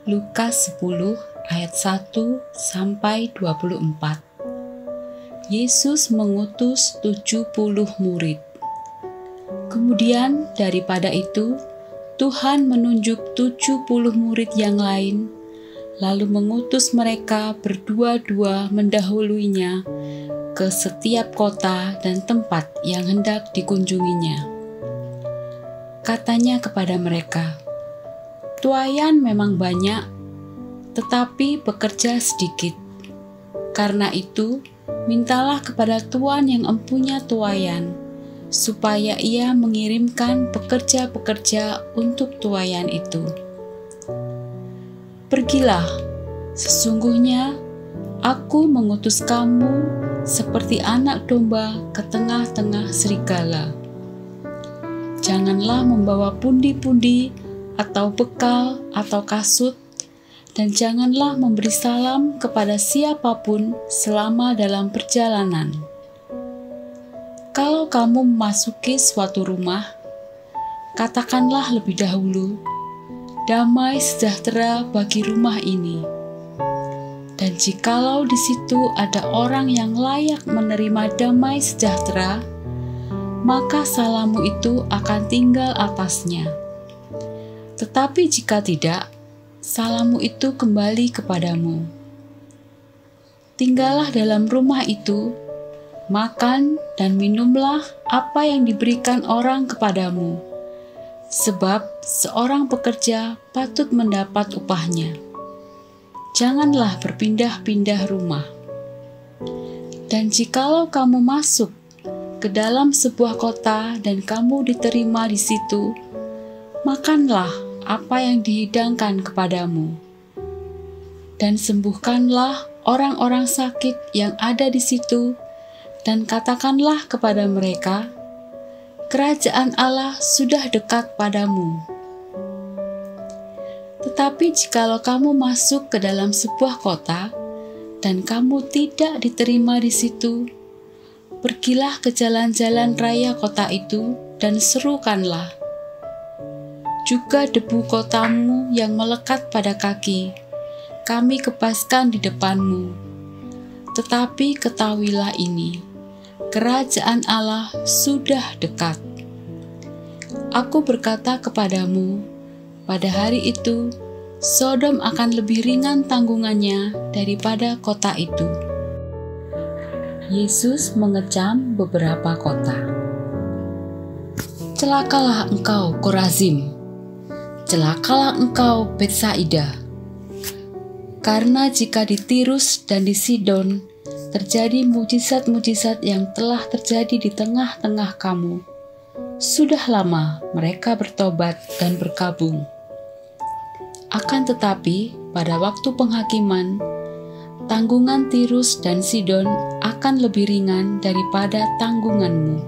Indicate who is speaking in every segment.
Speaker 1: Lukas 10 ayat 1-24. Yesus mengutus 70 murid. Kemudian daripada itu, Tuhan menunjuk 70 murid yang lain, lalu mengutus mereka berdua-dua mendahuluinya ke setiap kota dan tempat yang hendak dikunjunginya. Katanya kepada mereka, "Tuaian memang banyak, tetapi pekerja sedikit. Karena itu, mintalah kepada Tuan yang empunya tuaian, supaya ia mengirimkan pekerja-pekerja untuk tuaian itu. Pergilah, sesungguhnya Aku mengutus kamu seperti anak domba ke tengah-tengah serigala. Janganlah membawa pundi-pundi atau bekal atau kasut, dan janganlah memberi salam kepada siapapun selama dalam perjalanan. Kalau kamu memasuki suatu rumah, katakanlah lebih dahulu, 'Damai sejahtera bagi rumah ini.' Dan jikalau di situ ada orang yang layak menerima damai sejahtera, maka salammu itu akan tinggal atasnya. Tetapi jika tidak, salammu itu kembali kepadamu. Tinggallah dalam rumah itu, makan dan minumlah apa yang diberikan orang kepadamu, sebab seorang pekerja patut mendapat upahnya. Janganlah berpindah-pindah rumah. Dan jikalau kamu masuk ke dalam sebuah kota dan kamu diterima di situ, makanlah apa yang dihidangkan kepadamu. Dan sembuhkanlah orang-orang sakit yang ada di situ, dan katakanlah kepada mereka, 'Kerajaan Allah sudah dekat padamu.' Tetapi jikalau kamu masuk ke dalam sebuah kota dan kamu tidak diterima di situ, pergilah ke jalan-jalan raya kota itu dan serukanlah. Juga debu kotamu yang melekat pada kaki, kami kebaskan di depanmu. Tetapi ketahuilah ini, kerajaan Allah sudah dekat. Aku berkata kepadamu, pada hari itu, Sodom akan lebih ringan tanggungannya daripada kota itu." Yesus mengecam beberapa kota. "Celakalah engkau, Korazim! Celakalah engkau, Betsaida! Karena jika di Tirus dan di Sidon terjadi mujizat-mujizat yang telah terjadi di tengah-tengah kamu, sudah lama mereka bertobat dan berkabung. Akan tetapi, pada waktu penghakiman, tanggungan Tirus dan Sidon akan lebih ringan daripada tanggunganmu.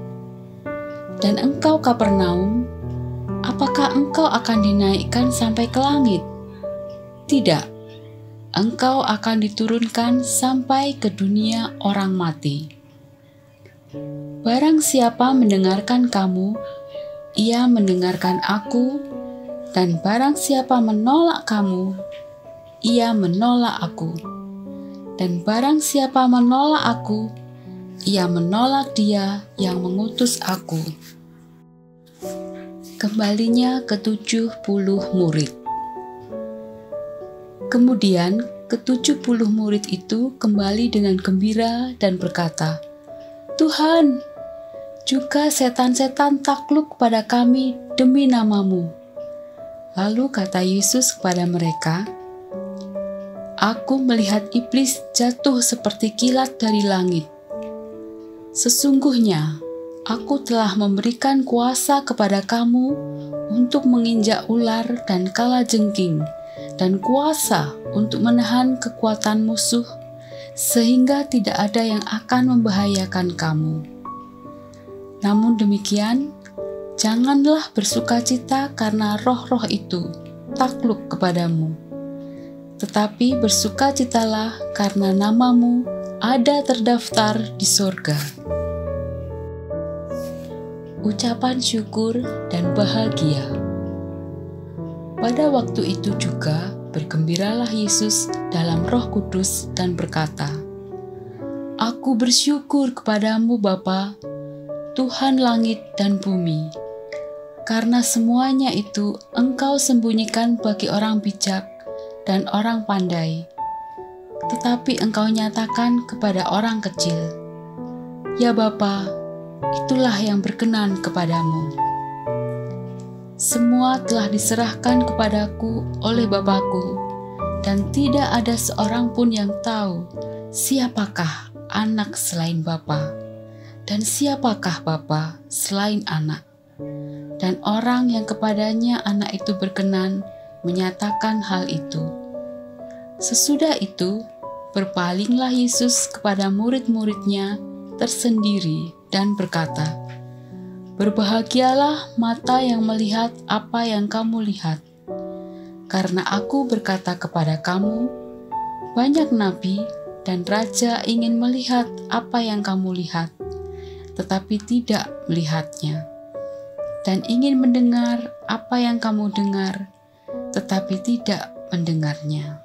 Speaker 1: Dan engkau, Kapernaum, apakah engkau akan dinaikkan sampai ke langit? Tidak, engkau akan diturunkan sampai ke dunia orang mati. Barang siapa mendengarkan kamu, ia mendengarkan aku, dan barang siapa menolak kamu, ia menolak aku. Dan barang siapa menolak aku, ia menolak Dia yang mengutus aku." Kembalinya ke-70 murid. Kemudian ke-70 murid itu kembali dengan gembira dan berkata, "Tuhan, juga setan-setan takluk pada kami demi nama-Mu." Lalu kata Yesus kepada mereka, "Aku melihat iblis jatuh seperti kilat dari langit. Sesungguhnya, Aku telah memberikan kuasa kepada kamu untuk menginjak ular dan kalajengking, dan kuasa untuk menahan kekuatan musuh, sehingga tidak ada yang akan membahayakan kamu. Namun demikian, janganlah bersukacita karena roh-roh itu takluk kepadamu, tetapi bersukacitalah karena namamu ada terdaftar di sorga." Ucapan syukur dan bahagia. Pada waktu itu juga bergembiralah Yesus dalam Roh Kudus dan berkata, "Aku bersyukur kepadamu Bapa, Tuhan langit dan bumi, karena semuanya itu Engkau sembunyikan bagi orang bijak dan orang pandai, tetapi Engkau nyatakan kepada orang kecil. Ya Bapa, itulah yang berkenan kepadamu. Semua telah diserahkan kepadaku oleh Bapakku, dan tidak ada seorang pun yang tahu siapakah anak selain Bapa, dan siapakah Bapa selain anak. Dan orang yang kepadanya anak itu berkenan menyatakan hal itu." Sesudah itu, berpalinglah Yesus kepada murid-muridnya tersendiri dan berkata, "Berbahagialah mata yang melihat apa yang kamu lihat. Karena aku berkata kepada kamu, banyak nabi dan raja ingin melihat apa yang kamu lihat, tetapi tidak melihatnya, dan ingin mendengar apa yang kamu dengar, tetapi tidak mendengarnya."